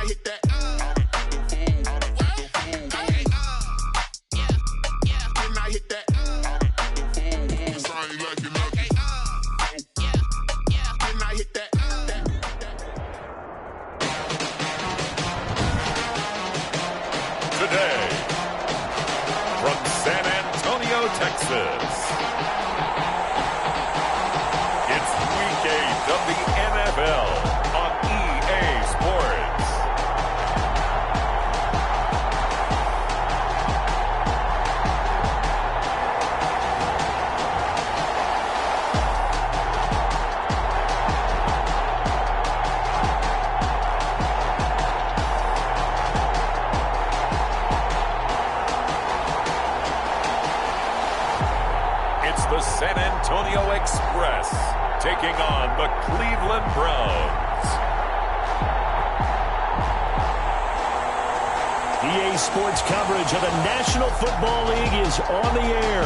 hit that? Today, from San Antonio, Texas, it's Week 8 of the NFL on EA Sports. The San Antonio Express taking on the Cleveland Browns. EA Sports coverage of the National Football League is on the air.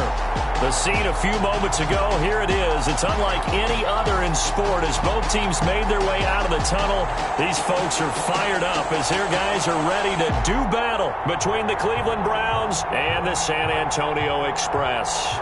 The scene a few moments ago, here it is. It's unlike any other in sport as both teams made their way out of the tunnel. These folks are fired up as their guys are ready to do battle between the Cleveland Browns and the San Antonio Express.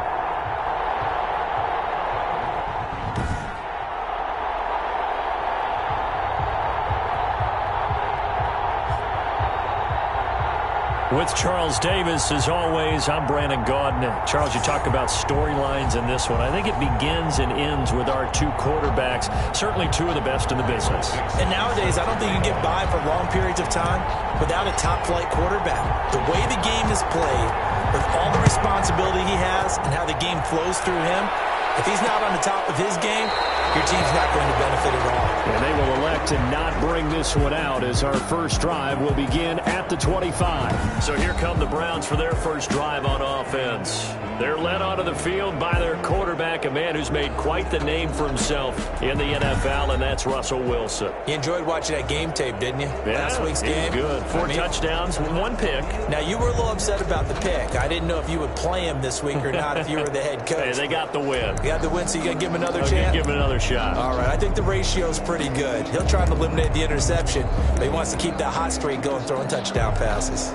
With Charles Davis, as always, I'm Brandon Gaudin. Charles, you talk about storylines in this one. I think it begins and ends with our two quarterbacks, certainly two of the best in the business. And nowadays, I don't think you can get by for long periods of time without a top-flight quarterback. The way the game is played, with all the responsibility he has and how the game flows through him, if he's not on the top of his game, your team's not going to benefit at all. And they will elect to not bring this one out as our first drive will begin at the 25. So here come the Browns for their first drive on offense. They're led onto the field by their quarterback, a man who's made quite the name for himself in the NFL, and that's Russell Wilson. You enjoyed watching that game tape, didn't you? Yeah, last week's game. Good. Four touchdowns, one pick. Now, you were a little upset about the pick. I didn't know if you would play him this week or not if you were the head coach. Hey, they got the win. You got the win, so you got to give him another chance? Give him another shot. All right, I think the ratio's pretty good. He'll try to eliminate the interception, but he wants to keep that hot streak going, throwing touchdown passes.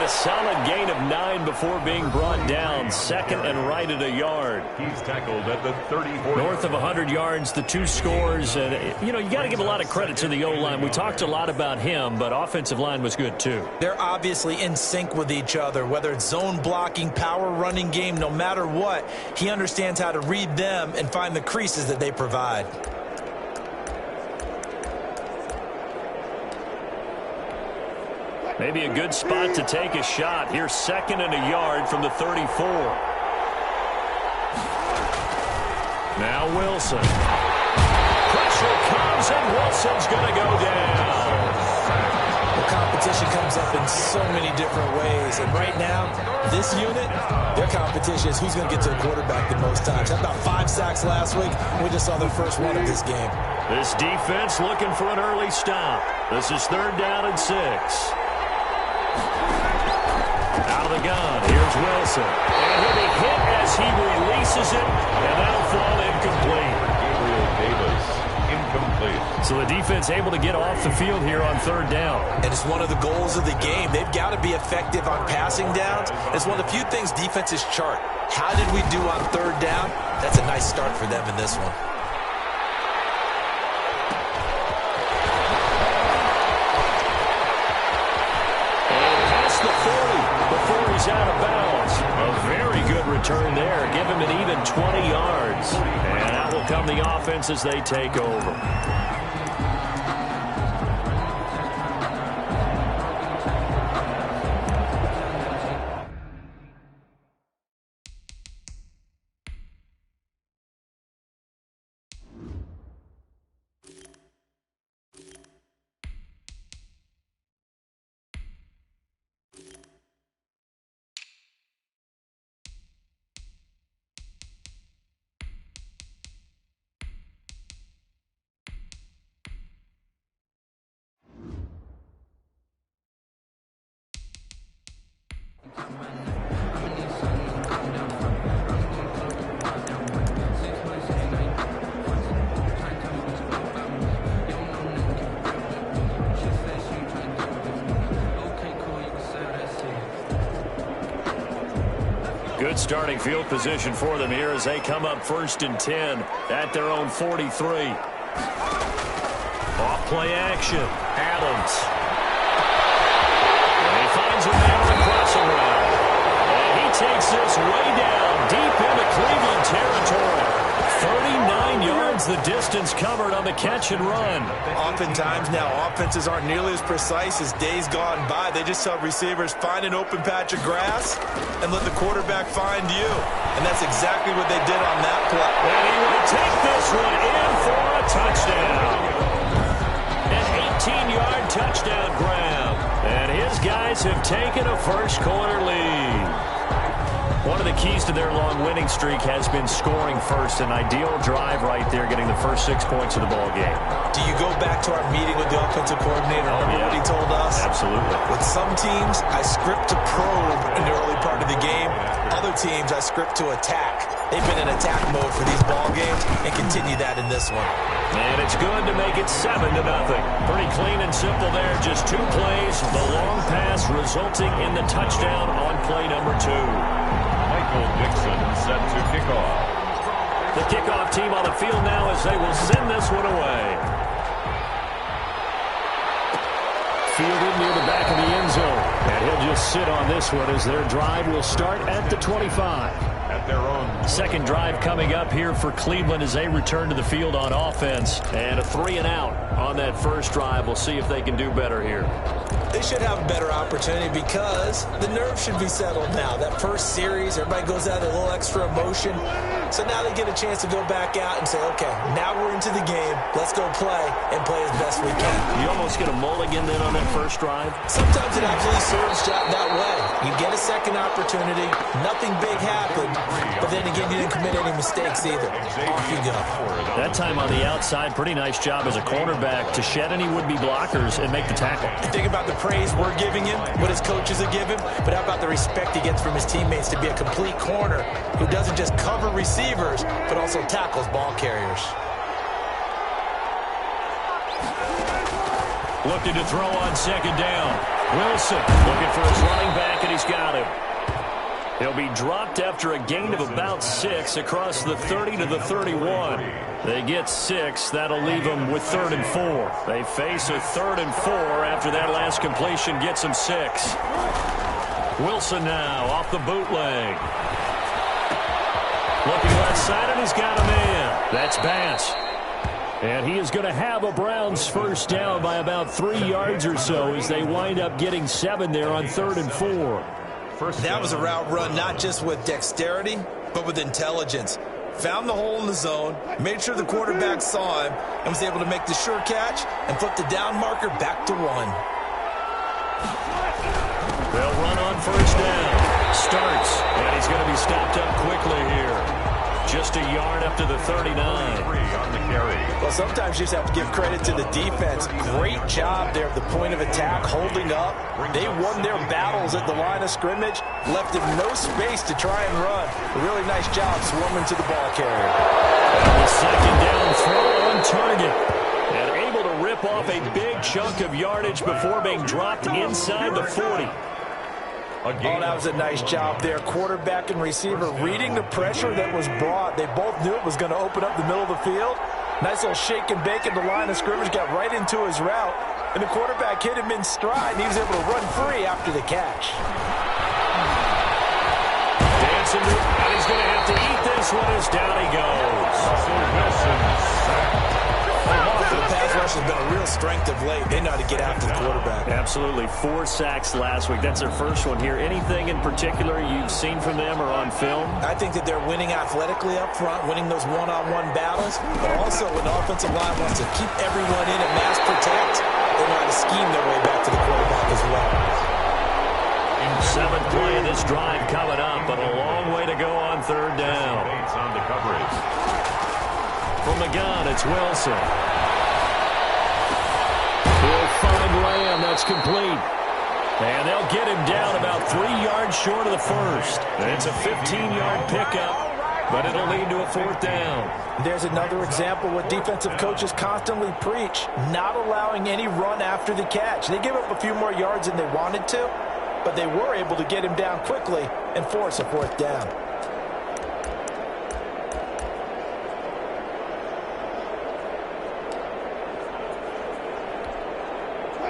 Solid gain of 9 before being brought down. Second and right at a yard. He's tackled at the 34. North of 100 yards, the two scores. And, you know, you got to give a lot of credit to the O-line. We talked a lot about him, but offensive line was good too. They're obviously in sync with each other, whether it's zone blocking, power running game, no matter what. He understands how to read them and find the creases that they provide. Maybe a good spot to take a shot. Here's second and a yard from the 34. Now Wilson. Pressure comes, and Wilson's going to go down. The competition comes up in so many different ways. And right now, this unit, their competition is who's going to get to the quarterback the most times. Had about 5 sacks last week. We just saw their first one of this game. This defense looking for an early stop. This is 3rd down and 6. Out of the gun, here's Wilson. And he'll be hit as he releases it, and that'll fall incomplete. Gabriel Davis, incomplete. So the defense able to get off the field here on 3rd down. And it's one of the goals of the game. They've got to be effective on passing downs. It's one of the few things defenses chart. How did we do on 3rd down? That's a nice start for them in this one. Out of bounds. A very good return there. Give him an even 20 yards. And out will come the offense as they take over. Good starting field position for them here as they come up 1st and 10 at their own 43. Off play action. Adams. And he finds a man on the crossing route. And he takes this way down deep into Cleveland territory. 39 yards the distance covered on the catch and run. Oftentimes now offenses aren't nearly as precise as days gone by. They just tell receivers, find an open patch of grass and let the quarterback find you. And that's exactly what they did on that play. And he will take this one in for a touchdown. An 18-yard touchdown grab. And his guys have taken a first-quarter lead. One of the keys to their long winning streak has been scoring first. An ideal drive right there, getting the first 6 points of the ball game. Do you go back to our meeting with the offensive coordinator? Remember what he told us? Absolutely. With some teams, I script to probe in the early part of the game. Other teams, I script to attack. They've been in attack mode for these ball games and continue that in this one. And it's good to make it 7-0. Pretty clean and simple there. Just 2 plays. The long pass resulting in the touchdown on play number 2. Michael Dixon set to kick off. The kickoff team on the field now as they will send this one away. Fielded near the back of the end zone. And he'll just sit on this one as their drive will start at the 25. At their own. Second drive coming up here for Cleveland as they return to the field on offense. And a 3-and-out on that first drive. We'll see if they can do better here. They should have a better opportunity because the nerves should be settled now. That first series, everybody goes out a little extra emotion. So now they get a chance to go back out and say, okay, now we're into the game. Let's go play and play as best we can. You almost get a mulligan then on that first drive? Sometimes it actually serves that way. You get a second opportunity. Nothing big happened. But then again, you didn't commit any mistakes either. Off you go. That time on the outside, pretty nice job as a cornerback to shed any would-be blockers and make the tackle. Think about the praise we're giving him, what his coaches are giving, but how about the respect he gets from his teammates to be a complete corner who doesn't just cover receivers, but also tackles ball carriers. Looking to throw on second down. Wilson looking for his running back, and he's got him. He'll be dropped after a gain of about 6 across the 30 to the 31. They get 6. That'll leave them with 3rd and 4. They face a 3rd and 4 after that last completion gets them 6. Wilson now off the bootleg. Looking left side, and he's got a man. That's Bass. And he is going to have a Browns first down by about 3 yards or so as they wind up getting 7 there on 3rd and 4. That was a route run not just with dexterity, but with intelligence. Found the hole in the zone, made sure the quarterback saw him, and was able to make the sure catch and flip the down marker back to 1. They'll run on first down. Starts, and he's going to be stopped up quickly here. Just a yard up to the 39. On the carry. Well, sometimes you just have to give credit to the defense. Great job there at the point of attack, holding up. They won their battles at the line of scrimmage, left him no space to try and run. A really nice job swarming to the ball carrier. And the second down throw on target. And able to rip off a big chunk of yardage before being dropped inside the 40. Oh, that was a nice job there. Quarterback and receiver reading the pressure that was brought. They both knew it was going to open up the middle of the field. Nice little shake and bake at the line of scrimmage. Got right into his route. And the quarterback hit him in stride, and he was able to run free after the catch. Dancing, and he's going to have to eat this one as down he goes. Wilson sacked. The pass rush has been a real strength of late. They know how to get after the quarterback. Absolutely. 4 sacks last week. That's their first one here. Anything in particular you've seen from them or on film? I think that they're winning athletically up front, winning those one-on-one battles, but also when the offensive line wants to keep everyone in and mass protect, they know how to scheme their way back to the quarterback as well. 7th play of this drive coming up, but a long way to go on 3rd down. On the coverage. From the gun, it's Wilson. He'll find Lamb. That's complete. And they'll get him down about 3 yards short of the first. And it's a 15-yard pickup, but it'll lead to a fourth down. There's another example what defensive coaches constantly preach, not allowing any run after the catch. They give up a few more yards than they wanted to, but they were able to get him down quickly and force a fourth down.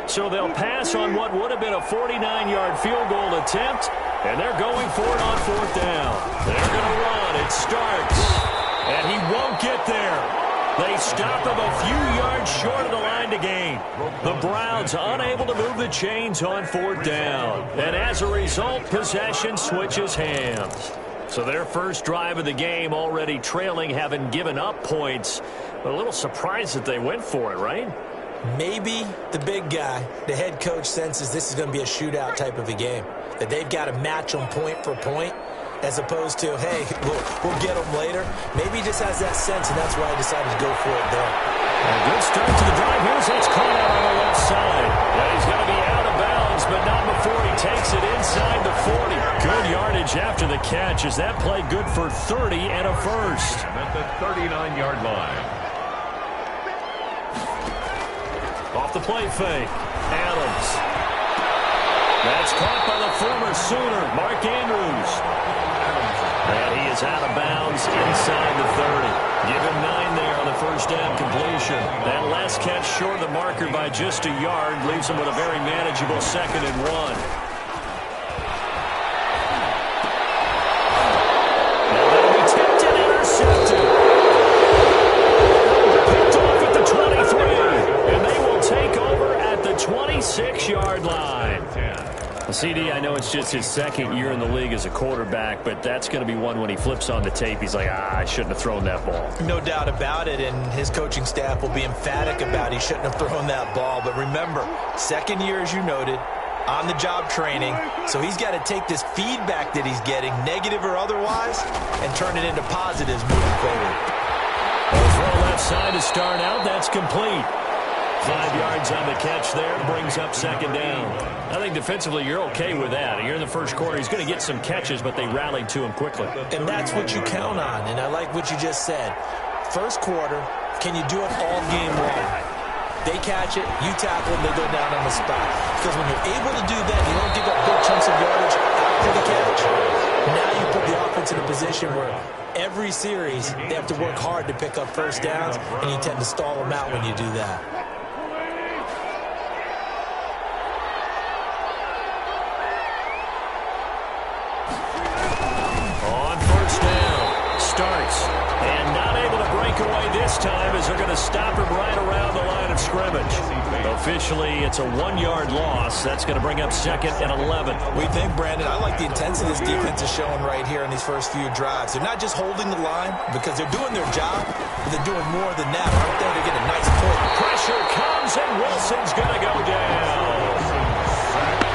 So they'll pass on what would have been a 49-yard field goal attempt, and they're going for it on fourth down. They're going to run. It starts, and he won't get there. They stop him a few yards short of the line to gain. The Browns unable to move the chains on fourth down, and as a result, possession switches hands. So their first drive of the game already trailing, having given up points. But a little surprised that they went for it, right? Maybe the big guy, the head coach, senses this is going to be a shootout type of a game, that they've got to match them point for point, as opposed to, hey, we'll get them later. Maybe he just has that sense, and that's why he decided to go for it there. A good start to the drive. Here's it's caught out on the left side. Yeah, he's going to be out of bounds, but not before he takes it inside the 40. Good yardage after the catch. Is that play good for 30 and a first? At the 39-yard line. Off the play fake. Adams. That's caught by the former Sooner, Mark Andrews. And he is out of bounds inside the 30. Give him 9 there on the first down completion. That last catch short of the marker by just a yard leaves him with a very manageable 2nd and 1. Now that'll be tipped and intercepted. Picked off at the 23. And they will take over at the 26-yard line. CD, I know it's just his 2nd year in the league as a quarterback, but that's going to be one when he flips on the tape. He's like, I shouldn't have thrown that ball. No doubt about it, and his coaching staff will be emphatic about he shouldn't have thrown that ball. But remember, 2nd year, as you noted, on-the-job training, so he's got to take this feedback that he's getting, negative or otherwise, and turn it into positives moving forward. Throw left side to start out. That's complete. 5 yards on the catch there, brings up 2nd down. I think defensively you're okay with that. Here in the first quarter, he's going to get some catches, but they rallied to him quickly. And that's what you count on, and I like what you just said. First quarter, can you do it all game long? They catch it, you tackle them, they go down on the spot. Because when you're able to do that, you don't give up big chunks of yardage after the catch. Now you put the offense in a position where every series they have to work hard to pick up first downs, and you tend to stall them out when you do that. Starts, and not able to break away this time as they're going to stop him right around the line of scrimmage. Officially, it's a 1-yard loss. That's going to bring up 2nd and 11. We think, Brandon, I like the intensity this defense is showing right here in these first few drives. They're not just holding the line because they're doing their job, but they're doing more than that. Right there, they get a nice pull. Pressure comes, and Wilson's going to go down.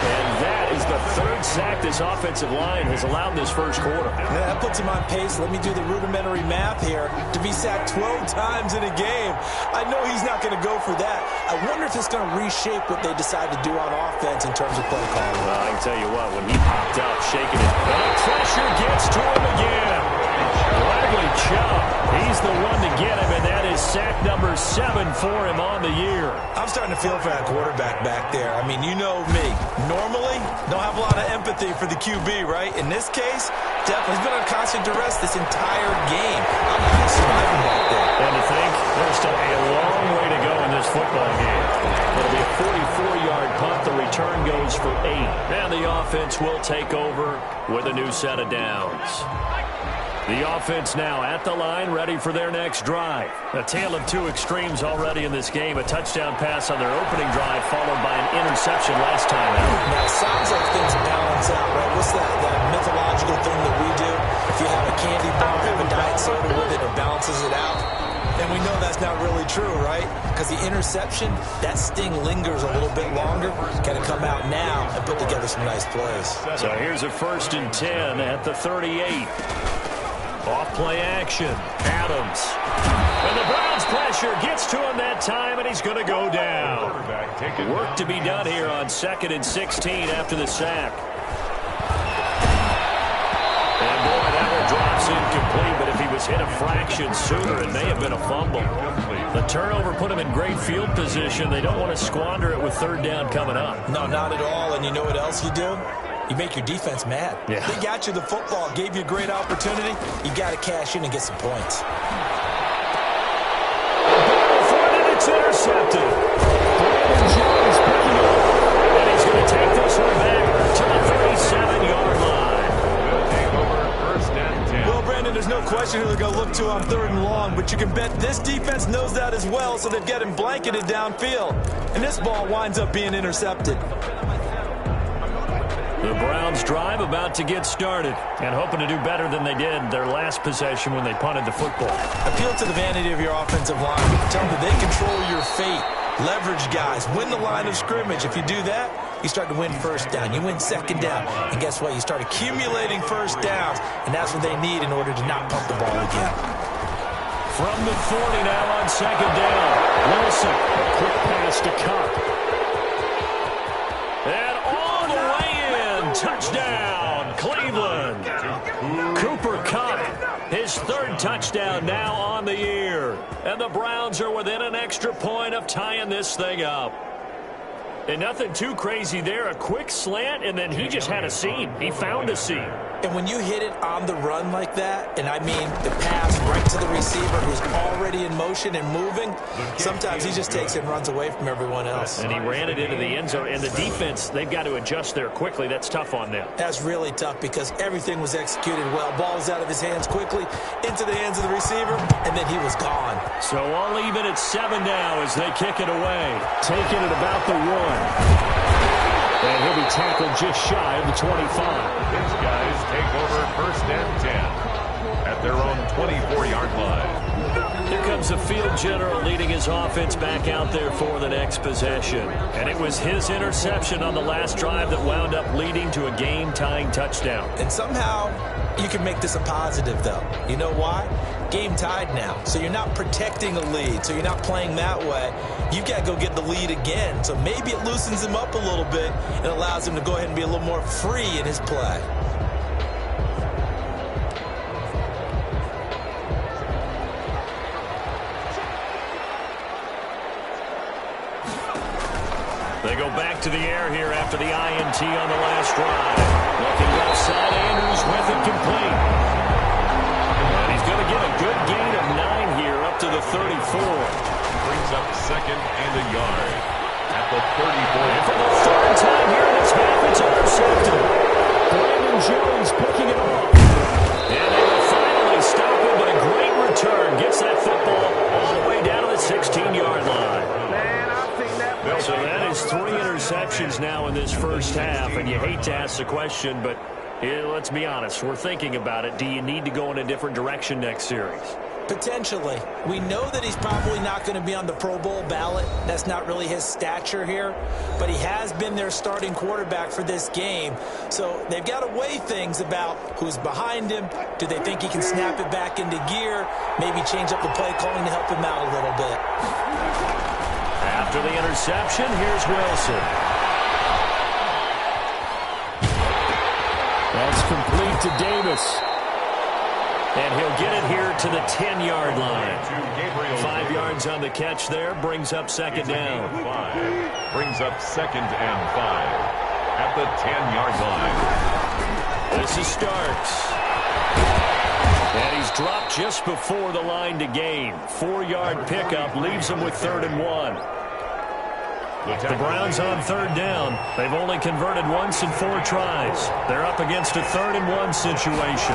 And that is the 3rd sack this offensive line has allowed this first quarter. Yeah, that puts him on pace. Let me do the rudimentary math here. To be sacked 12 times in a game, I know he's not going to go for that. I wonder if it's going to reshape what they decide to do on offense in terms of play calling. Well, I can tell you what, when he popped up, shaking it, the pressure gets to him again. Bradley Chubb, he's the one to get him, and that is sack number 7 for him on the year. I'm starting to feel for that quarterback back there. I mean, you know me. Normally, don't have a lot of empathy for the QB, right? In this case, definitely he's been on constant duress this entire game. I'm not surviving back there. And to think, there's still a long way to go in this football game. It'll be a 44-yard punt. The return goes for 8. And the offense will take over with a new set of downs. The offense now at the line, ready for their next drive. A tale of two extremes already in this game. A touchdown pass on their opening drive, followed by an interception last time out. Now, it sounds like things balance out, right? What's that mythological thing that we do? If you have a candy bar, have a diet soda with it, it balances it out. And we know that's not really true, right? Because the interception, that sting lingers a little bit longer. Got to come out now and put together some nice plays. So here's a 1st and 10 at the 38. Off play action. Adams. And the Browns pressure gets to him that time, and he's going to go down. Work to be done here on 2nd and 16 after the sack. incomplete, but if he was hit a fraction sooner, it may have been a fumble. The turnover put him in great field position. They don't want to squander it with third down coming up. No, not at all. And you know what else you do? You make your defense mad. Yeah. They got you the football, gave you a great opportunity. You got to cash in and get some points. It's intercepted. Brandon Jones picking it up. And he's going to take this one back to the 37-yard line. Will take over first and 10. Well, Brandon, there's no question who they're going to look to on third and long, but you can bet this defense knows that as well, so they've got him blanketed downfield. And this ball winds up being intercepted. The Browns drive about to get started and hoping to do better than they did their last possession when they punted the football. Appeal to the vanity of your offensive line. Tell them that they control your fate. Leverage guys. Win the line of scrimmage. If you do that, you start to win first down. You win second down. And guess what? You start accumulating first downs. And that's what they need in order to not pump the ball again. From the 40 now on second down. Wilson, a quick pass to Cup. And all the way in. Touchdown, Cleveland. Cooper Kupp, his third touchdown now on the year. And the Browns are within an extra point of tying this thing up. And nothing too crazy there. A quick slant, and then he just had a seam. He found a seam. And when you hit it on the run like that, and I mean the pass right to the receiver who's already in motion and moving, sometimes he just takes it and runs away from everyone else. And he ran it into the end zone. And the defense, they've got to adjust there quickly. That's tough on them. That's really tough because everything was executed well. Ball was out of his hands quickly, into the hands of the receiver, and then he was gone. So all even at 7 now as they kick it away. Taking it about the 1. And he'll be tackled just shy of the 25. These guys take over first and 10 at their own 24-yard line. Here comes the field general leading his offense back out there for the next possession. And it was his interception on the last drive that wound up leading to a game-tying touchdown. And somehow you can make this a positive, though. You know why? Game tied now. So you're not protecting a lead. So you're not playing that way. You've got to go get the lead again. So maybe it loosens him up a little bit and allows him to go ahead and be a little more free in his play. They go back to the air here after the INT on the last drive. Looking left side, Andrews with it complete. And he's going to get a good gain of 9 here up to the 34. Brings up second and a yard at the 34. And for the third time here in this half, it's intercepted. Brandon Jones picking it off. And they will finally stop him, but a great return. Gets that football all the way down to the 16-yard line. So that is 3 interceptions now in this first half, and you hate to ask the question, but let's be honest. We're thinking about it. Do you need to go in a different direction next series? Potentially. We know that he's probably not going to be on the Pro Bowl ballot. That's not really his stature here. But he has been their starting quarterback for this game. So they've got to weigh things about who's behind him. Do they think he can snap it back into gear? Maybe change up the play calling to help him out a little bit. After the interception, here's Wilson. That's complete to Davis. And he'll get it here to the 10-yard line. 5 yards on the catch there. Brings up second down. Brings up second and 5 at the 10-yard line. This is Starks. And he's dropped just before the line to gain. 4-yard pickup leaves him with 3rd and 1. The Browns on third down. They've only converted once in 4 tries. They're up against a 3rd and 1 situation.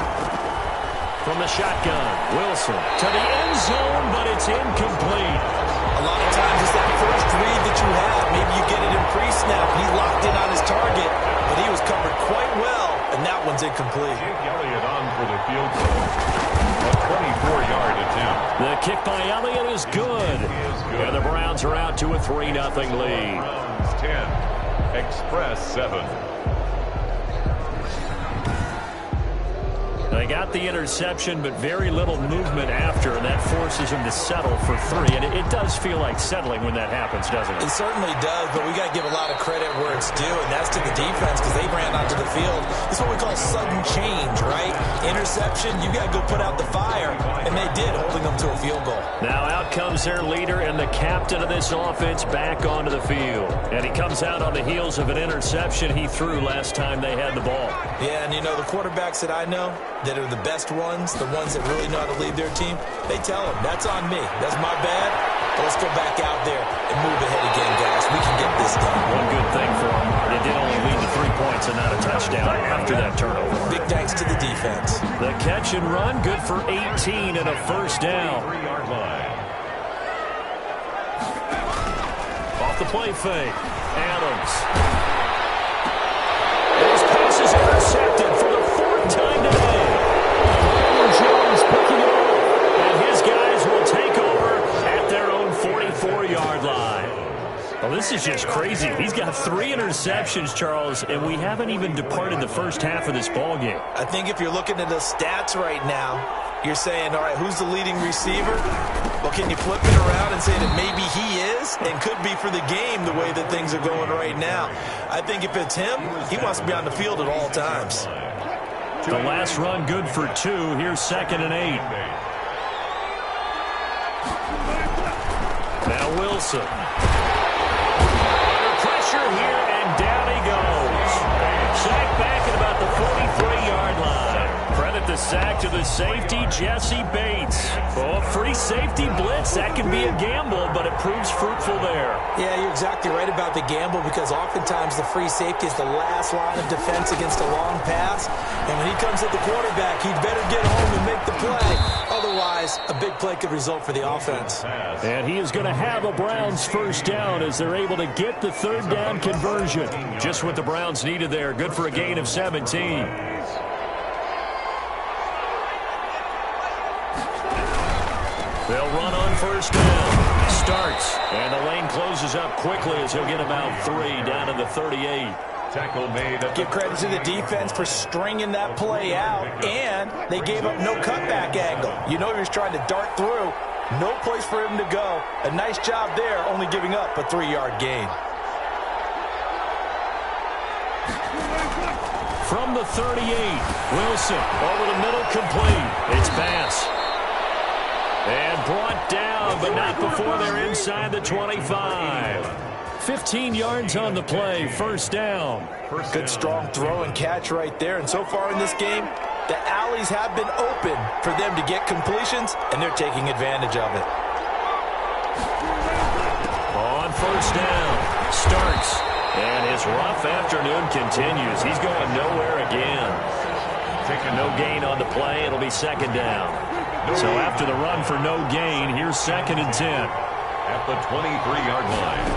From the shotgun, Wilson to the end zone, but it's incomplete. A lot of times it's that first read that you have. Maybe you get it in pre-snap. He's locked in on his target, but he was covered quite well, and that one's incomplete. Jake Elliott on for the field goal. A 24-yard attempt. The kick by Elliott is good. And the Browns are out to a 3-0 lead. Browns 10, Express 7. They got the interception, but very little movement after, and that forces him to settle for 3. And it does feel like settling when that happens, doesn't it? It certainly does, but we got to give a lot of credit where it's due, and that's to the defense because they ran onto the field. It's what we call sudden change, right? Interception, you got to go put out the fire, and they did, holding them to a field goal. Now out comes their leader and the captain of this offense back onto the field. And he comes out on the heels of an interception he threw last time they had the ball. Yeah, and you know, the quarterbacks that I know that are the best ones, the ones that really know how to lead their team, they tell them, that's on me. That's my bad. But let's go back out there and move ahead again, guys. We can get this done. One good thing for them, they did only lead to 3 points and not a touchdown after that turnover. Big thanks to the defense. The catch and run, good for 18 and a first down. 3-yard line. Off the play fake, Adams. His pass is intercepted for the 4th time today. Brandon Jones picking it up, and his guys will take over at their own 44-yard line. Well, this is just crazy. He's got 3 interceptions, Charles, and we haven't even departed the first half of this ballgame. I think if you're looking at the stats right now, you're saying, all right, who's the leading receiver? Well, can you flip it around and say that maybe he is and could be for the game the way that things are going right now? I think if it's him, he wants to be on the field at all times. The last run good for 2. Here's 2nd and 8. Now Wilson. Under pressure here, and down he goes. Sacked back at about the 43-yard line. Credit the sack to the safety, Jesse Bates. Oh, free safety blitz, that can be a gamble, but it proves fruitful there. Yeah, you're exactly right about the gamble, because oftentimes the free safety is the last line of defense against a long pass. And when he comes at the quarterback, he'd better get home and make the play. Otherwise, a big play could result for the offense. And he is going to have a Browns first down as they're able to get the 3rd down conversion. Just what the Browns needed there. Good for a gain of 17. They'll run on first down. Starts. And the lane closes up quickly as he'll get about 3 down to the 38. Tackle made. Give credit to the defense for stringing that play out, and they gave up no cutback angle. You know he was trying to dart through. No place for him to go. A nice job there, only giving up a 3-yard gain. From the 38, Wilson over the middle, complete. It's pass. And brought down, but not before they're inside the 25. 15 yards on the play, first down. Good strong throw and catch right there. And so far in this game, the alleys have been open for them to get completions, and they're taking advantage of it. On first down, starts. And his rough afternoon continues. He's going nowhere again. Taking no gain on the play. It'll be 2nd down. So after the run for no gain, here's 2nd and 10. At the 23-yard line.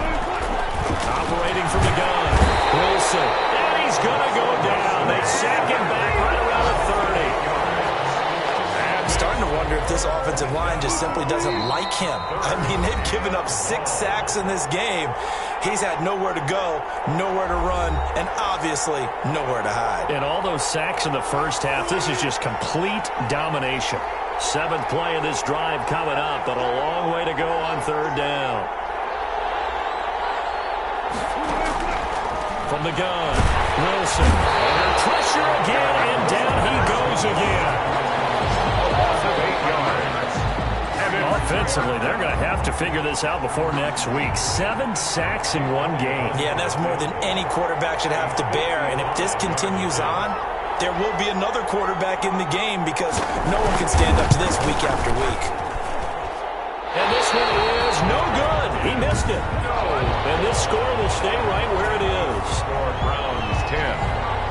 Operating from the gun. Wilson. And he's going to go down. They sack him back right around the 30. I'm starting to wonder if this offensive line just simply doesn't like him. I mean, they've given up 6 sacks in this game. He's had nowhere to go, nowhere to run, and obviously nowhere to hide. And all those sacks in the first half, this is just complete domination. 7th play of this drive coming up, but a long way to go on 3rd down. From the gun, Wilson. Under pressure again, and down he goes again. Loss of 8 yards. Offensively, they're going to have to figure this out before next week. 7 sacks in one game. Yeah, and that's more than any quarterback should have to bear. And if this continues on, there will be another quarterback in the game, because no one can stand up to this week after week. And this one is no good. He missed it. And this score will stay right where it is. Score Browns 10.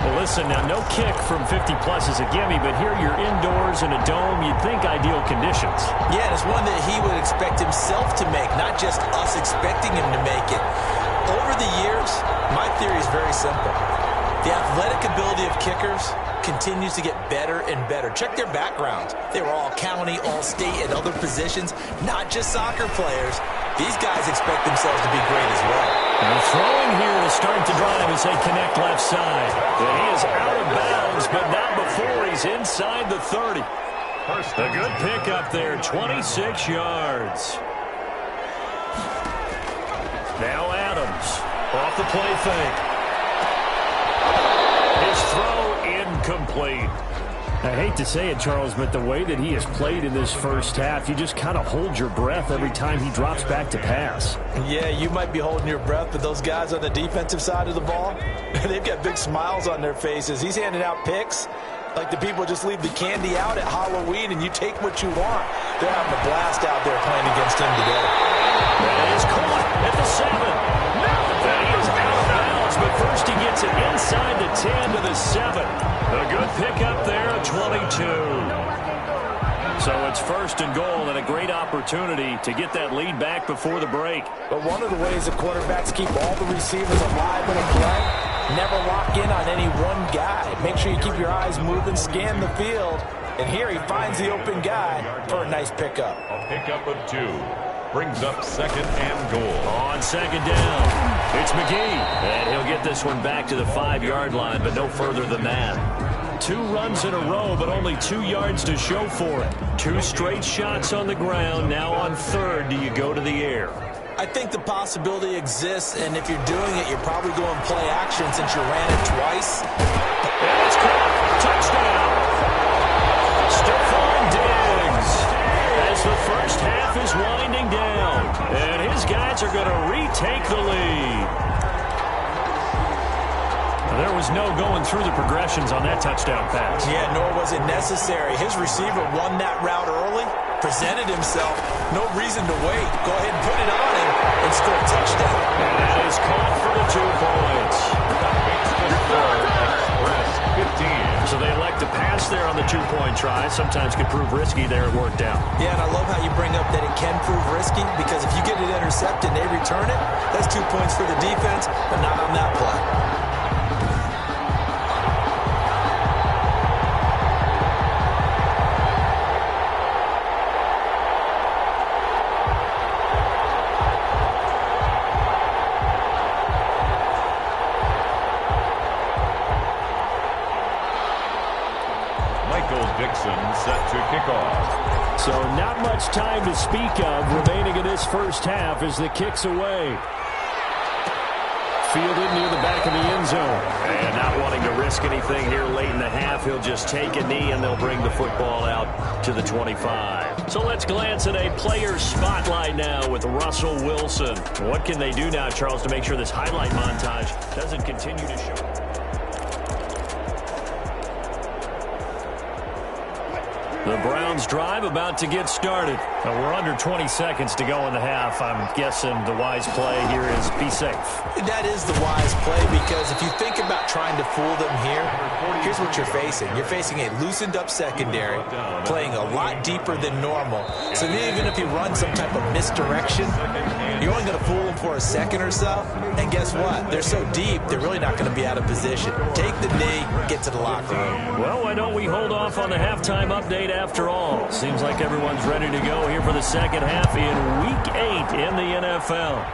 Well, listen, now no kick from 50-plus is a gimme, but here you're indoors in a dome. You'd think ideal conditions. Yeah, and it's one that he would expect himself to make, not just us expecting him to make it. Over the years, my theory is very simple. The athletic ability of kickers continues to get better and better. Check their backgrounds. They were all county, all state, and other positions, not just soccer players. These guys expect themselves to be great as well. Now throwing here to start the drive as they connect left side. And he is out of bounds, but not before he's inside the 30. A good pickup there, 26 yards. Now Adams off the play fake. His throw incomplete. I hate to say it, Charles, but the way that he has played in this first half, you just kind of hold your breath every time he drops back to pass. Yeah, you might be holding your breath, but those guys on the defensive side of the ball, they've got big smiles on their faces. He's handing out picks like the people just leave the candy out at Halloween and you take what you want. They're having a blast out there playing against him today. That is caught at the 7. That he is out of bounds, but first he gets it inside the 10 to the 7. A good pickup there, 22. So it's first and goal and a great opportunity to get that lead back before the break. But one of the ways the quarterbacks keep all the receivers alive in a play, never lock in on any one guy. Make sure you keep your eyes moving, scan the field. And here he finds the open guy for a nice pickup. A pickup of 2. Brings up second and goal. On second down, it's McGee. And he'll get this one back to the 5-yard line, but no further than that. 2 runs in a row, but only 2 yards to show for it. 2 straight shots on the ground. Now on third, do you go to the air? I think the possibility exists, and if you're doing it, you're probably going play action since you ran it twice. And it's caught. Touchdown. Stephon Diggs. As the first half is winding down, and his guys are going to retake the lead. There was no going through the progressions on that touchdown pass. Yeah, nor was it necessary. His receiver won that route early, presented himself. No reason to wait. Go ahead and put it on him and score a touchdown. And that is caught for the 2 points. Express 15. So they elect to pass there on the 2-point try. Sometimes could prove risky. There it worked out. Yeah, and I love how you bring up that it can prove risky because if you get it intercepted and they return it, that's 2 points for the defense, but not on that play. Set to kick off. So not much time to speak of remaining in this first half as the kick's away. Fielded near the back of the end zone. And not wanting to risk anything here late in the half, he'll just take a knee and they'll bring the football out to the 25. So let's glance at a player spotlight now with Russell Wilson. What can they do now, Charles, to make sure this highlight montage doesn't continue to show? The Browns drive about to get started. We're under 20 seconds to go in the half. I'm guessing the wise play here is be safe. That is the wise play because if you think about trying to fool them here, here's what you're facing. You're facing a loosened up secondary, playing a lot deeper than normal. So even if you run some type of misdirection, you're only going to fool them for a second or so. And guess what? They're so deep, they're really not going to be out of position. Take the knee, get to the locker room. Well, why don't we hold off on the halftime update after all? Seems like everyone's ready to go here for the second half in Week 8 in the NFL.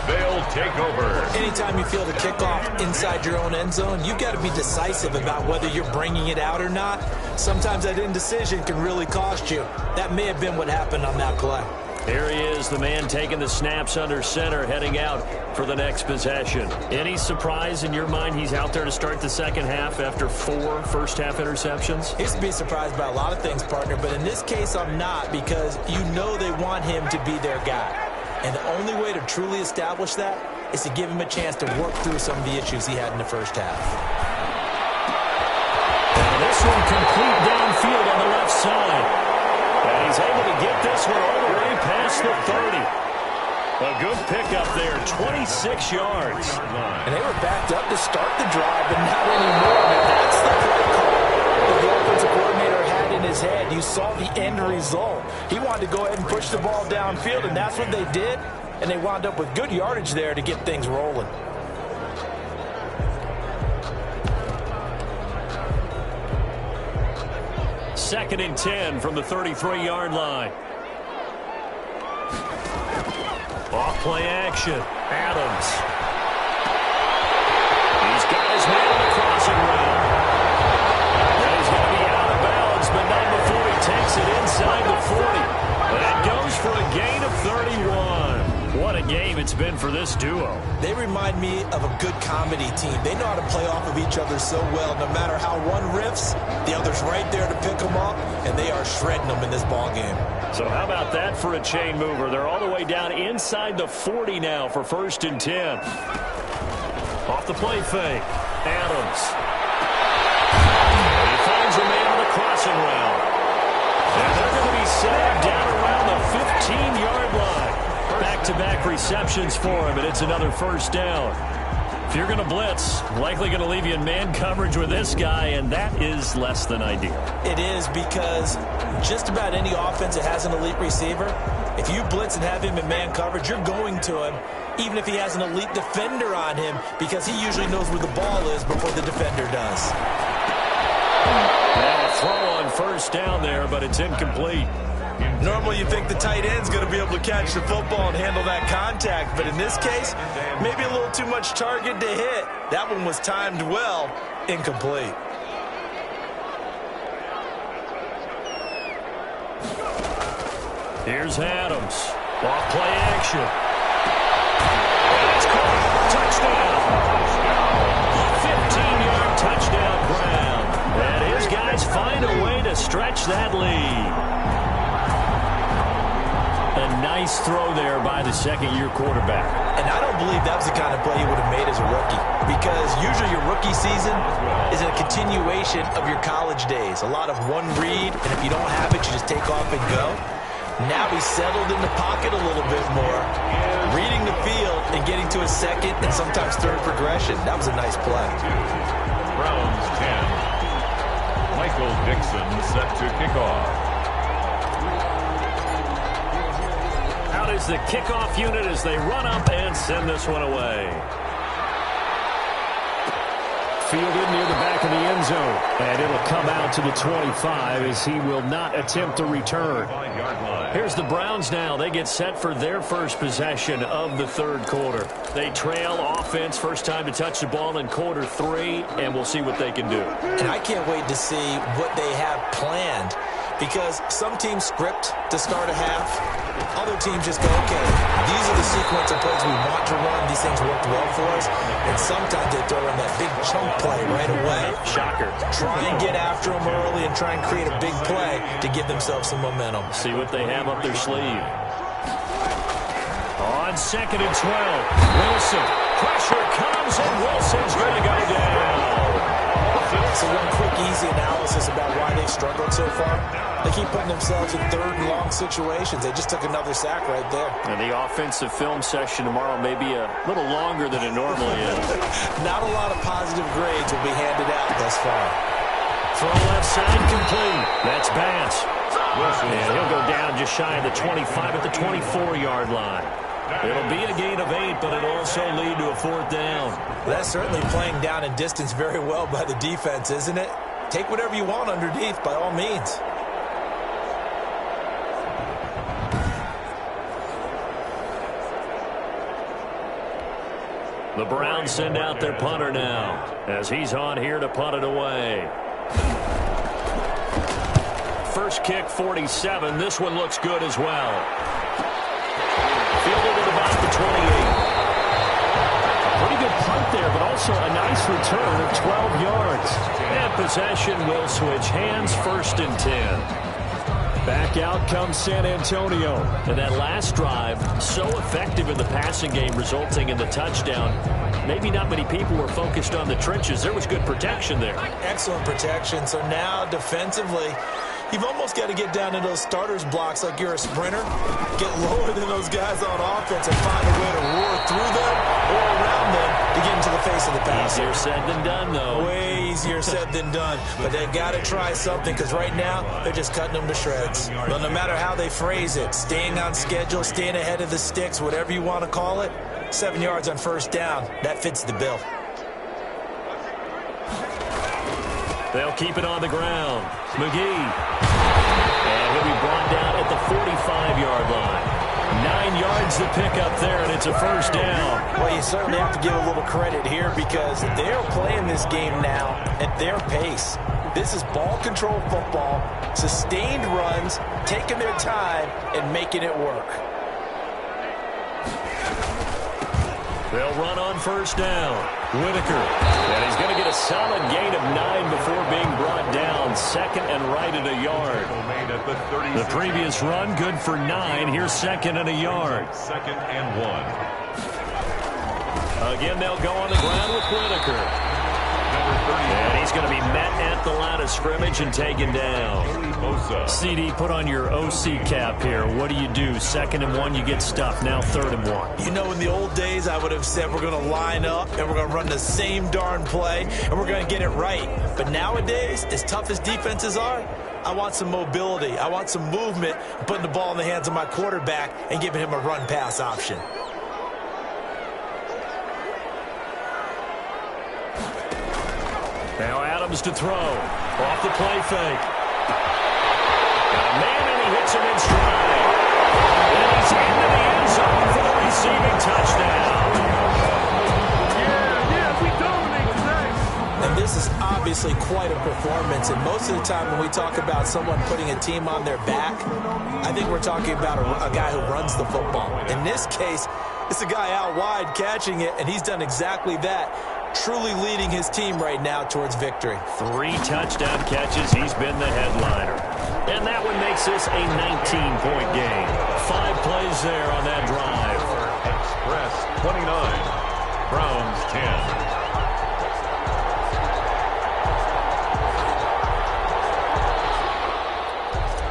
They'll take over. Anytime you feel the kickoff inside your own end zone, you've got to be decisive about whether you're bringing it out or not. Sometimes that indecision can really cost you. That may have been what happened on that play. Here he is, the man taking the snaps under center, heading out for the next possession. Any surprise in your mind he's out there to start the second half after 4 first-half interceptions? He's to be surprised by a lot of things, partner, but in this case I'm not because you know they want him to be their guy. And the only way to truly establish that is to give him a chance to work through some of the issues he had in the first half. And this one complete downfield on the left side. And he's able to get this one all the way past the 30. A good pickup there, 26 yards. And they were backed up to start the drive, but not anymore. And that's the play call that the offensive coordinator had in his head. You saw the end result. He wanted to go ahead and push the ball downfield, and that's what they did. And they wound up with good yardage there to get things rolling. Second and 10 from the 33-yard line. Off play action. Adams. He's got his man on the crossing route. And he's going to be out of bounds, but not before he takes it inside the 40. That goes for a gain of 31. What a game it's been for for this duo. They remind me of a good comedy team. They know how to play off of each other so well. No matter how one riffs, the other's right there to pick them up, and they are shredding them in this ball game. So how about that for a chain mover? They're all the way down inside the 40 now for 1st and 10. Off the play fake. Adams. He finds a man on the crossing route. And they're going to be sagged down around the 15-yard line. Back-to-back receptions for him, and it's another 1st down. If you're going to blitz, likely going to leave you in man coverage with this guy, and that is less than ideal. It is, because just about any offense that has an elite receiver, if you blitz and have him in man coverage, you're going to him, even if he has an elite defender on him, because he usually knows where the ball is before the defender does. Now a throw on 1st down there, but it's incomplete. Normally you think the tight end's going to be able to catch the football and handle that contact, but in this case, maybe a little too much target to hit. That one was timed well, incomplete. Here's Adams. Off play action. That's caught. Touchdown. 15-yard touchdown Brown. And his guys find a way to stretch that lead. A nice throw there by the second-year quarterback. And I don't believe that was the kind of play he would have made as a rookie, because usually your rookie season is a continuation of your college days. A lot of one read, and if you don't have it, you just take off and go. Now he's settled in the pocket a little bit more, reading the field and getting to his second and sometimes third progression. That was a nice play. Browns 10. Michael Dixon set to kick off. Out is the kickoff unit as they run up and send this one away. Fielded near the back of the end zone. And it'll come out to the 25 as he will not attempt to return. Here's the Browns now. They get set for their first possession of the 3rd quarter. They trail offense, first time to touch the ball in quarter 3, and we'll see what they can do. And I can't wait to see what they have planned, because some teams script to start a half. Other teams just go, okay, these are the sequence of plays we want to run. These things worked well for us. And sometimes they throw in that big chunk play right away. Shocker. Try and get after them early and try and create a big play to give themselves some momentum. See what they have up their sleeve. On 2nd and 12, Wilson. Pressure comes, and Wilson's going to go down. So one quick, easy analysis about why they've struggled so far. They keep putting themselves in 3rd and long situations. They just took another sack right there. And the offensive film session tomorrow may be a little longer than it normally is. Not a lot of positive grades will be handed out thus far. Throw left side complete. That's Bass. And he'll go down just shy of the 25 at the 24-yard line. It'll be a gain of 8, but it'll also lead to a 4th down. That's certainly playing down in distance very well by the defense, isn't it? Take whatever you want underneath, by all means. The Browns send out their punter now as he's on here to punt it away. First kick, 47. This one looks good as well. Fielded at about the 28. A pretty good punt there, but also a nice return of 12 yards. And possession will switch hands, 1st and 10. Back out comes San Antonio. And that last drive, so effective in the passing game, resulting in the touchdown. Maybe not many people were focused on the trenches. There was good protection there. Excellent protection. So now defensively, you've almost got to get down to those starters blocks like you're a sprinter. Get lower than those guys on offense and find a way to roar through them or around them to get into the face of the passer. Easier said than done, though. Way easier said than done. But they've got to try something, because right now they're just cutting them to shreds. But no matter how they phrase it, staying on schedule, staying ahead of the sticks, whatever you want to call it, 7 yards on 1st down, that fits the bill. They'll keep it on the ground. McGee. And he'll be brought down at the 45-yard line. 9 yards to pick up there, and it's a 1st down. Well, you certainly have to give a little credit here, because they're playing this game now at their pace. This is ball control football, sustained runs, taking their time, and making it work. They'll run on first down. Whitaker. And he's going to get a solid gain of 9 before being brought down. Second and right at a yard. The previous run, good for 9. Here's second and a yard. Second and 1. Again, they'll go on the ground with Whitaker. And he's going to be met at the line of scrimmage and taken down. CD, put on your OC cap here. What do? Second and 1, you get stuffed. Now third and 1. You know, in the old days, I would have said we're going to line up and we're going to run the same darn play and we're going to get it right. But nowadays, as tough as defenses are, I want some mobility. I want some movement, putting the ball in the hands of my quarterback and giving him a run-pass option. Now Adams to throw. Off the play fake. Got a man, and he hits him in stride. And he's into the end zone for the receiving touchdown. Yeah, we dominate tonight. And this is obviously quite a performance. And most of the time when we talk about someone putting a team on their back, I think we're talking about a guy who runs the football. In this case, it's a guy out wide catching it, and he's done exactly that. Truly leading his team right now towards victory. 3 touchdown catches. He's been the headliner. And that one makes this a 19-point game. 5 plays there on that drive. Express 29. Browns 10.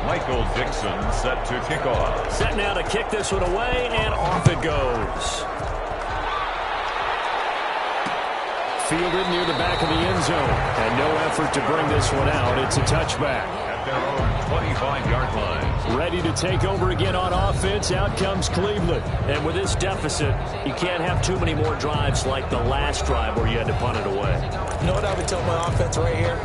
Michael Dixon set to kick off. Set now to kick this one away, and off it goes. Fielded near the back of the end zone. And no effort to bring this one out. It's a touchback. At their own 25-yard line. Ready to take over again on offense. Out comes Cleveland. And with this deficit, you can't have too many more drives like the last drive where you had to punt it away. You know what I would tell my offense right here?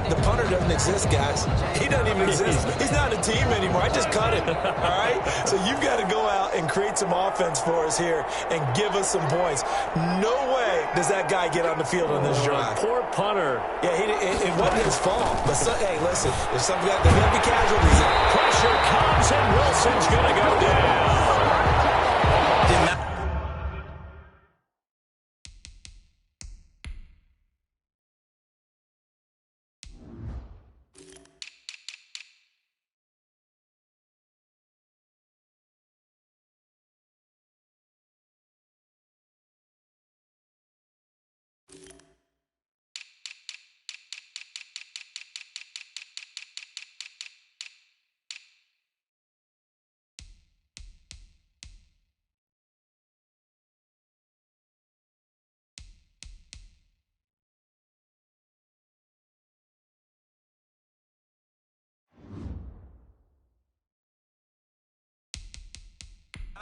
The punter doesn't exist, guys. He doesn't even exist. He's not a team anymore. I just cut him. All right? So you've got to go out and create some offense for us here and give us some points. No way does that guy get on the field on this drive. Poor punter. Yeah, it wasn't his fault. But, hey, listen, there's going to be casualties in. Pressure comes, and Wilson's going to go down. Did not.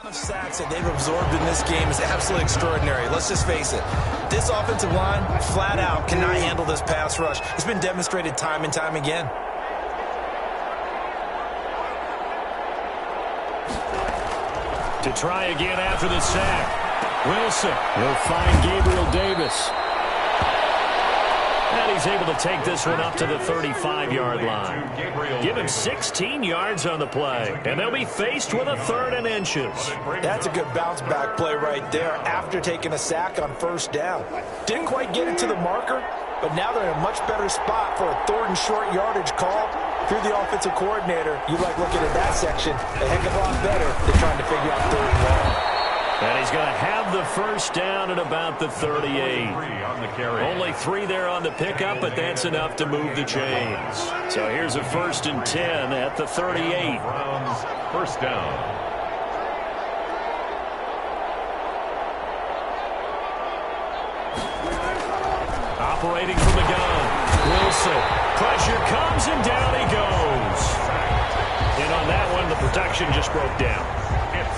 Of sacks that they've absorbed in this game is absolutely extraordinary. Let's just face it. This offensive line, flat out, cannot handle this pass rush. It's been demonstrated time and time again. To try again after the sack. Wilson will find Gabriel Davis. And he's able to take this one up to the 35-yard line. Give him 16 yards on the play. And they'll be faced with a 3rd and inches. That's a good bounce-back play right there after taking a sack on first down. Didn't quite get it to the marker, but now they're in a much better spot for a 3rd and short yardage call. If you're the offensive coordinator, you like looking at that section a heck of a lot better than trying to figure out 3rd and long. And he's going to have the first down at about the 38. Only 3 there on the pickup, but that's enough to move the chains. So here's a 1st and 10 at the 38. Browns first down. Operating from the gun. Wilson. Pressure comes, and down he goes. And on that one, the protection just broke down.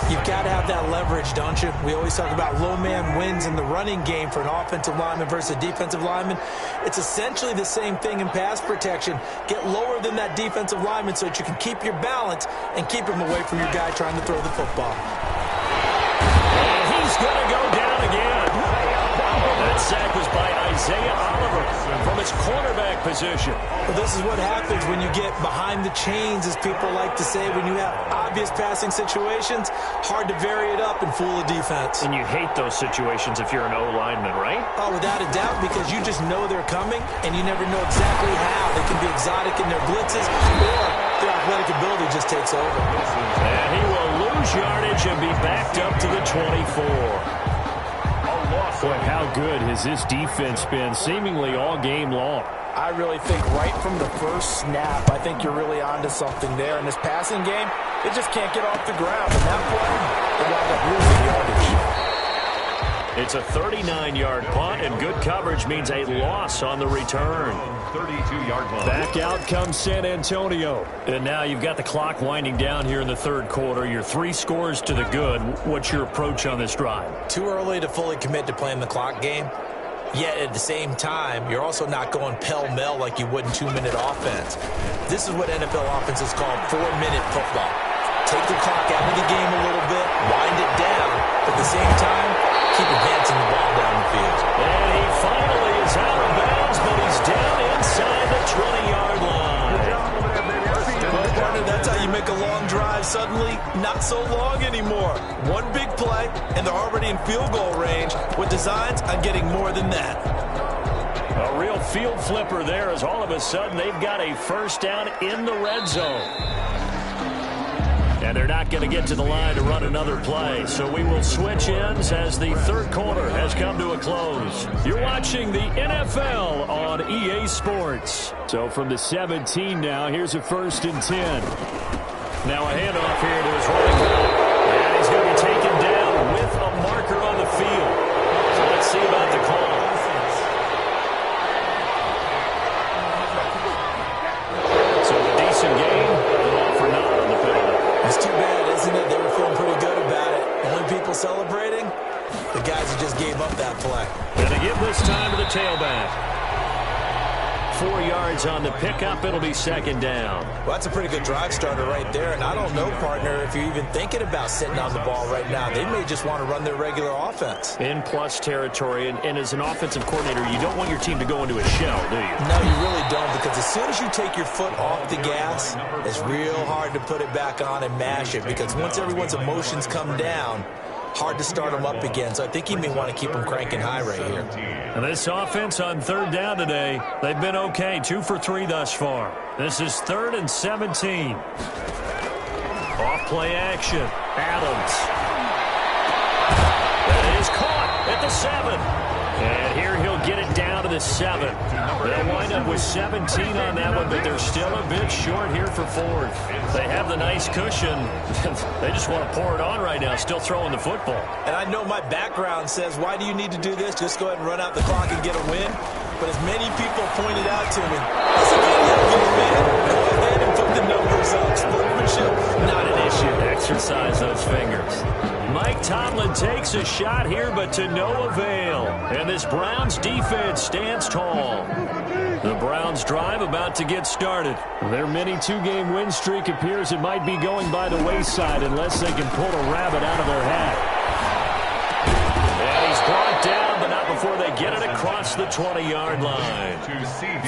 You've got to have that leverage, don't you? We always talk about low man wins in the running game for an offensive lineman versus a defensive lineman. It's essentially the same thing in pass protection. Get lower than that defensive lineman so that you can keep your balance and keep him away from your guy trying to throw the football. And he's going to go down again. That sack was by Isaiah Oliver. From its cornerback position. Well, this is what happens when you get behind the chains, as people like to say. When you have obvious passing situations, hard to vary it up and fool the defense. And you hate those situations if you're an O-lineman, right? Oh, without a doubt, because you just know they're coming, and you never know exactly how. They can be exotic in their blitzes, or their athletic ability just takes over. And he will lose yardage and be backed up to the 24. Boy, how good has this defense been seemingly all game long? I really think right from the first snap, I think you're really onto something there. In this passing game, they just can't get off the ground. And that play, they wound up losing yardage. It's a 39-yard punt, and good coverage means a loss on the return. 32-yard punt. Back out comes San Antonio. And now you've got the clock winding down here in the third quarter. You're 3 scores to the good. What's your approach on this drive? Too early to fully commit to playing the clock game. Yet at the same time, you're also not going pell-mell like you would in 2-minute offense. This is what NFL offenses call 4-minute football. Take the clock out of the game a little bit, wind it down, but at the same time, keep advancing the ball down the field. And he finally is out of bounds, but he's down inside the 20-yard line. Well, partner, that's how you make a long drive suddenly not so long anymore. One big play, and they're already in field goal range with designs on getting more than that. A real field flipper there, as all of a sudden they've got a first down in the red zone. And they're not going to get to the line to run another play. So we will switch ends as the third quarter has come to a close. You're watching the NFL on EA Sports. So from the 17 now, here's a 1st and 10. Now a handoff here to his running back. And he's going to be taken down with a marker on the field. So let's see about the call. So a decent game, but all for naught on the penalty. It's too bad, isn't it? They were feeling pretty good about it. Only people celebrating, the guys who just gave up that play. And they give this time to the tailback. 4 yards on the pickup. It'll be 2nd down. Well, that's a pretty good drive starter right there. And I don't know, partner, if you're even thinking about sitting on the ball right now. They may just want to run their regular offense. In plus territory. And as an offensive coordinator, you don't want your team to go into a shell, do you? No, you really don't, because as soon as you take your foot off the gas, it's real hard to put it back on and mash it, because once everyone's emotions come down, hard to start them up again. So I think he may want to keep them cranking high right here. And this offense on 3rd down today, they've been okay. 2 for 3 thus far. This is 3rd and 17. Off play action. Adams. That is caught at the 7. And here he'll get it down to the 7. They'll wind up with 17 on that one, but they're still a bit short here for 4th. They have the nice cushion. They just want to pour it on right now, still throwing the football. And I know my background says, why do you need to do this? Just go ahead and run out the clock and get a win. But as many people pointed out to me, that's a video game, man. Go ahead and put the numbers up. Sportsmanship, not an issue. Exercise those fingers. Mike Tomlin takes a shot here, but to no avail. And this Browns defense stands tall. The Browns drive about to get started. Their mini 2-game win streak appears it might be going by the wayside unless they can pull a rabbit out of their hat. And he's brought down, but not before they get it across the 20-yard line.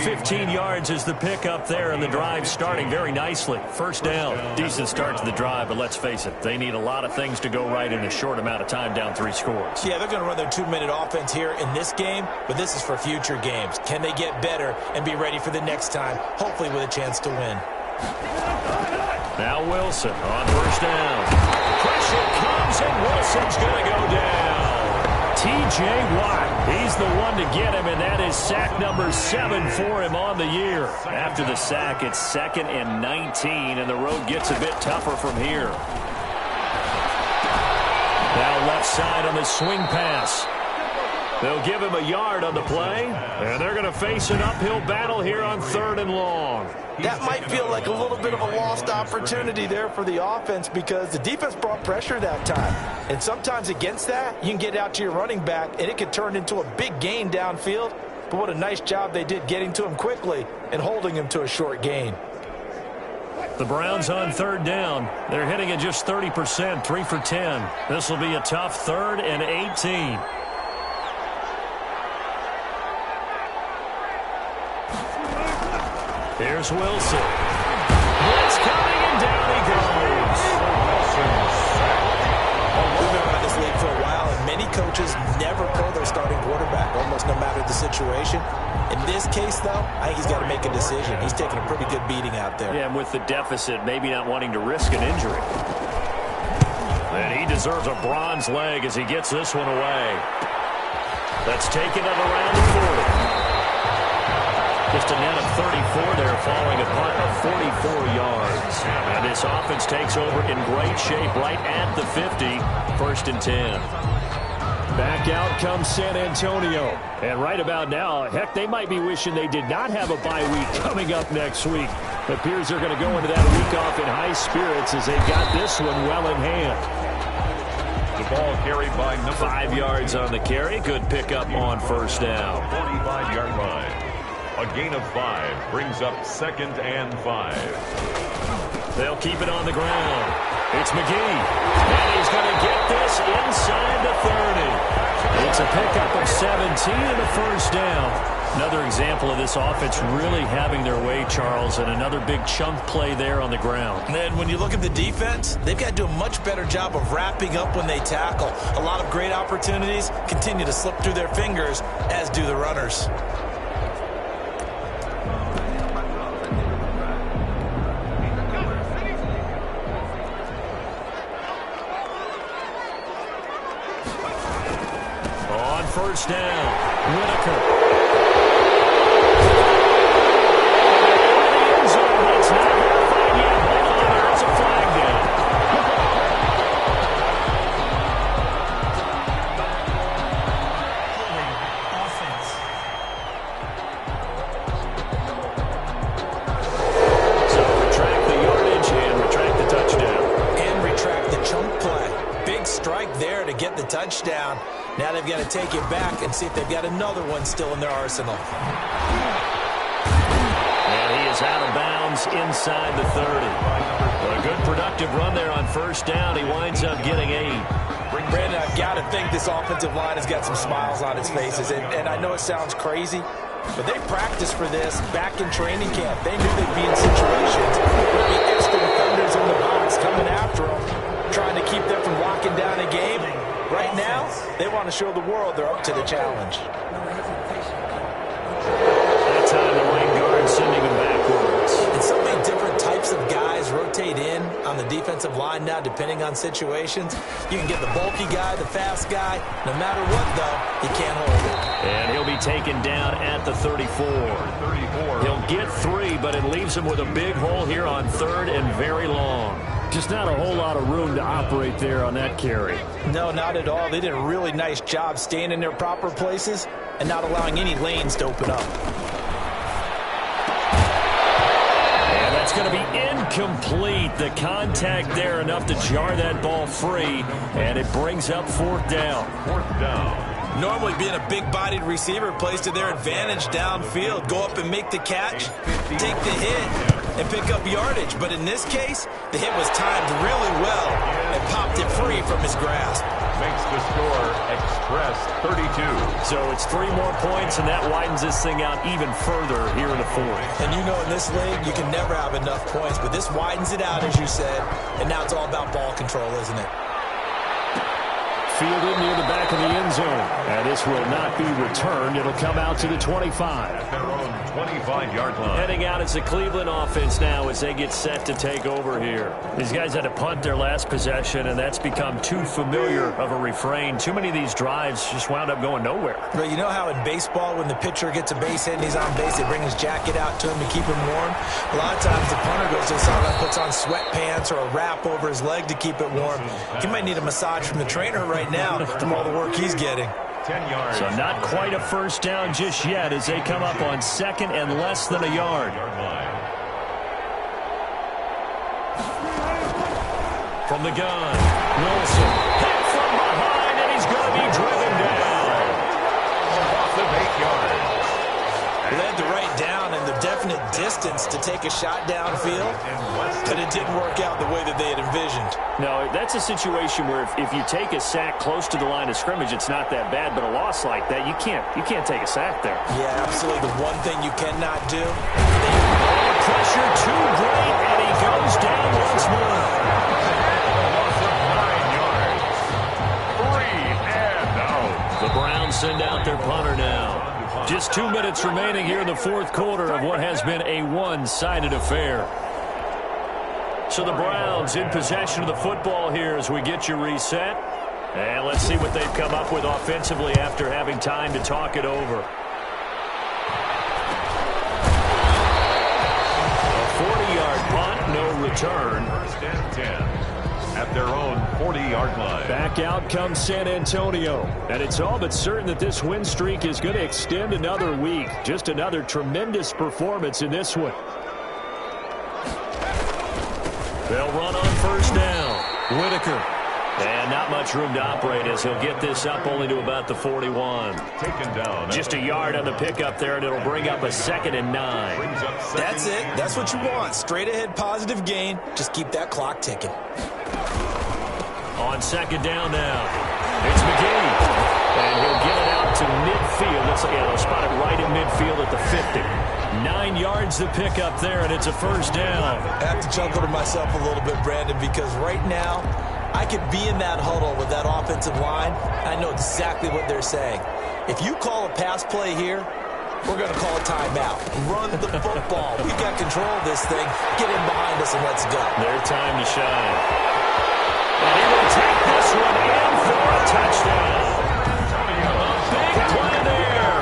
15 yards is the pickup there, and the drive starting very nicely. First down. Decent start to the drive, but let's face it, they need a lot of things to go right in a short amount of time, down 3 scores. Yeah, they're going to run their 2-minute offense here in this game, but this is for future games. Can they get better and be ready for the next time, hopefully with a chance to win? Now Wilson on 1st down. Pressure comes, and Wilson's going to go down. T.J. Watt, he's the one to get him, and that is sack number 7 for him on the year. After the sack, it's 2nd and 19, and the road gets a bit tougher from here. Now left side on the swing pass. They'll give him a yard on the play, and they're going to face an uphill battle here on 3rd and long. That might feel like a little bit of a lost opportunity there for the offense, because the defense brought pressure that time. And sometimes against that, you can get out to your running back, and it could turn into a big gain downfield. But what a nice job they did getting to him quickly and holding him to a short gain. The Browns on 3rd down. They're hitting at just 30%, 3 for 10. This will be a tough 3rd and 18. Here's Wilson. Blitz coming, and down he goes. We've been around this league for a while, and many coaches never pull their starting quarterback, almost no matter the situation. In this case, though, I think he's got to make a decision. He's taking a pretty good beating out there. Yeah, and with the deficit, maybe not wanting to risk an injury. And he deserves a bronze leg as he gets this one away. That's taken at around the 40. Just a net of 34 there, following a punt of 44 yards. And this offense takes over in great shape right at the 50, 1st and 10. Back out comes San Antonio. And right about now, heck, they might be wishing they did not have a bye week coming up next week. It appears they're going to go into that week off in high spirits as they got this one well in hand. The ball carried by number 5 yards on the carry. Good pickup on 1st down. 45-yard line. A gain of 5 brings up 2nd and 5. They'll keep it on the ground. It's McGee. And he's going to get this inside the 30. It's a pickup of 17 and a 1st down. Another example of this offense really having their way, Charles, and another big chunk play there on the ground. And then when you look at the defense, they've got to do a much better job of wrapping up when they tackle. A lot of great opportunities continue to slip through their fingers, as do the runners. On 1st down, Whitaker. Touchdown. Now they've got to take it back and see if they've got another one still in their arsenal. And he is out of bounds inside the 30. A good productive run there on 1st down. He winds up getting 8. Brandon, I've got to think this offensive line has got some smiles on its faces. And I know it sounds crazy, but they practiced for this back in training camp. They knew they'd be in situations where the extra defenders in the box coming after them, trying to keep them from locking down a game. Right now, they want to show the world they're up to the challenge. That time the right guard sending him backwards. And so many different types of guys rotate in on the defensive line now, depending on situations. You can get the bulky guy, the fast guy. No matter what, though, you can't hold it. And he'll be taken down at the 34. He'll get 3, but it leaves him with a big hole here on 3rd and very long. Just not a whole lot of room to operate there on that carry. No, not at all. They did a really nice job staying in their proper places and not allowing any lanes to open up. And that's going to be incomplete. The contact there enough to jar that ball free, and it brings up 4th down. 4th down. Normally being a big-bodied receiver plays to their advantage downfield. Go up and make the catch, take the hit, and pick up yardage. But in this case, the hit was timed really well and popped it free from his grasp. Makes the score Express 32. So it's 3 more points, and that widens this thing out even further here in the 4th. And you know in this league, you can never have enough points, but this widens it out, as you said, and now it's all about ball control, isn't it? Fielded near the back of the end zone. And this will not be returned. It'll come out to the 25. At their own 25-yard line. Heading out is the Cleveland offense now as they get set to take over here. These guys had to punt their last possession, and that's become too familiar of a refrain. Too many of these drives just wound up going nowhere. But you know how in baseball, when the pitcher gets a base hit and he's on base, they bring his jacket out to him to keep him warm? A lot of times the punter goes to the sideline, puts on sweatpants or a wrap over his leg to keep it warm. He might need a massage from the trainer right now from all the work he's getting. 10 yards. So not quite a 1st down just yet as they come up on 2nd and less than a yard. From the gun, Wilson hit from behind, and he's going to be driven down. Off of 8 yards. Led the right down and the definite distance to take a shot downfield, but it didn't work out the way that they had envisioned. No, that's a situation where if you take a sack close to the line of scrimmage, it's not that bad, but a loss like that, you can't take a sack there. Yeah, absolutely. The one thing you cannot do, pressure too great, and he goes down once more. Loss of 9 yards. 3 and out. The Browns send out their punter now. Just 2 minutes remaining here in the fourth quarter of what has been a one-sided affair. So the Browns in possession of the football here as we get you reset. And let's see what they've come up with offensively after having time to talk it over. A 40-yard punt, no return. First and 10 at their own 40-yard line. Back out comes San Antonio. And it's all but certain that this win streak is going to extend another week. Just another tremendous performance in this one. They'll run on first down. Whitaker. And not much room to operate as he'll get this up only to about the 41. Taken down. Just a yard on the pickup there, and it'll bring up a 2nd and 9. That's it. That's what you want. Straight ahead positive gain. Just keep that clock ticking. On second down now, it's McGee. And he'll get it out to midfield. They'll spot it right in midfield at the 50. 9 yards to pick up there, and it's a first down. I have to chuckle to myself a little bit, Brandon, because right now I could be in that huddle with that offensive line. I know exactly what they're saying. If you call a pass play here, we're going to call a timeout. Run the football. We've got control of this thing. Get in behind us and let's go. Their time to shine. And he will take this one in for a touchdown. Big play there.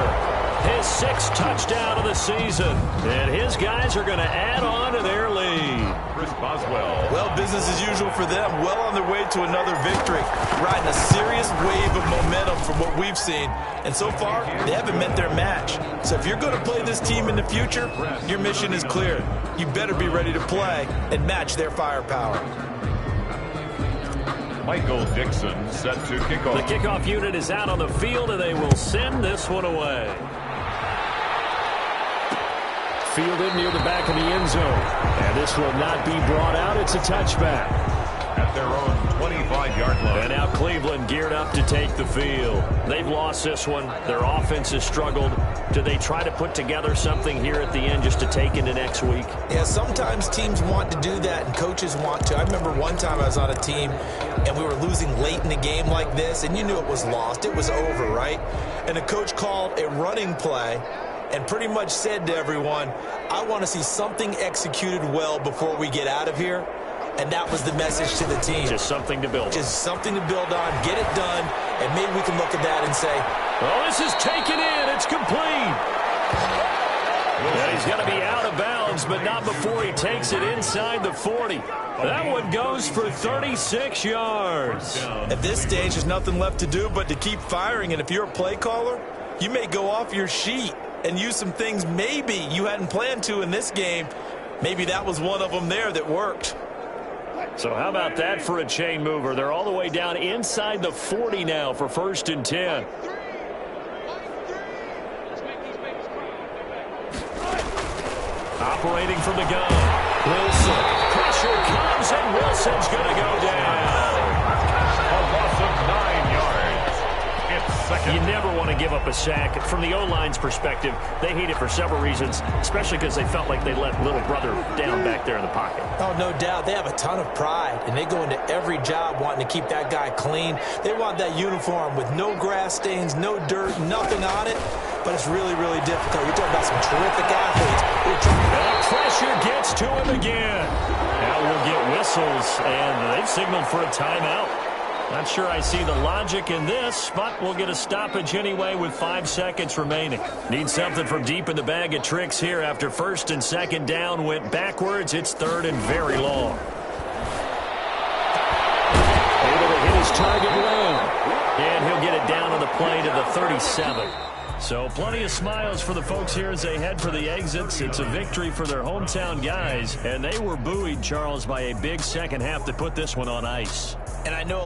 His 6th touchdown of the season. And his guys are going to add on to their lead. Chris Boswell. Well, business as usual for them. Well on their way to another victory. Riding a serious wave of momentum from what we've seen. And so far, they haven't met their match. So if you're going to play this team in the future, your mission is clear. You better be ready to play and match their firepower. Michael Dixon set to kick off. The kickoff unit is out on the field, and they will send this one away. Fielded near the back of the end zone. And this will not be brought out. It's a touchback. At their own 25-yard line. And now Cleveland geared up to take the field. They've lost this one. Their offense has struggled. Do they try to put together something here at the end just to take into next week? Yeah, sometimes teams want to do that and coaches want to. I remember one time I was on a team and we were losing late in a game like this, and you knew it was lost. It was over, right? And the coach called a running play and pretty much said to everyone, I want to see something executed well before we get out of here. And that was the message to the team. Just something to build on. Just something to build on, get it done, and maybe we can look at that and say, oh, this is taken in. It's complete. Yeah, he's going to be out of bounds, but not before he takes it inside the 40. That one goes for 36 yards. At this stage, there's nothing left to do but to keep firing. And if you're a play caller, you may go off your sheet and use some things maybe you hadn't planned to in this game. Maybe that was one of them there that worked. So how about that for a chain mover? They're all the way down inside the 40 now for 1st and 10. Operating from the gun. Wilson. Pressure comes, and Wilson's going to go down. A loss of 9 yards. It's second. You never want to give up a sack. From the O-line's perspective, they hate it for several reasons, especially because they felt like they let little brother down back there in the pocket. Oh, no doubt. They have a ton of pride, and they go into every job wanting to keep that guy clean. They want that uniform with no grass stains, no dirt, nothing on it. But it's really, really difficult. You're talking about some terrific athletes. The pressure gets to him again. Now we'll get whistles, and they've signaled for a timeout. Not sure I see the logic in this, but we'll get a stoppage anyway with 5 seconds remaining. Need something from deep in the bag of tricks here after 1st and 2nd down went backwards. It's 3rd and very long. Able to hit his target low. And he'll get it down on the play to the 37. So plenty of smiles for the folks here as they head for the exits. It's a victory for their hometown guys, and they were buoyed, Charles, by a big second half to put this one on ice. And I know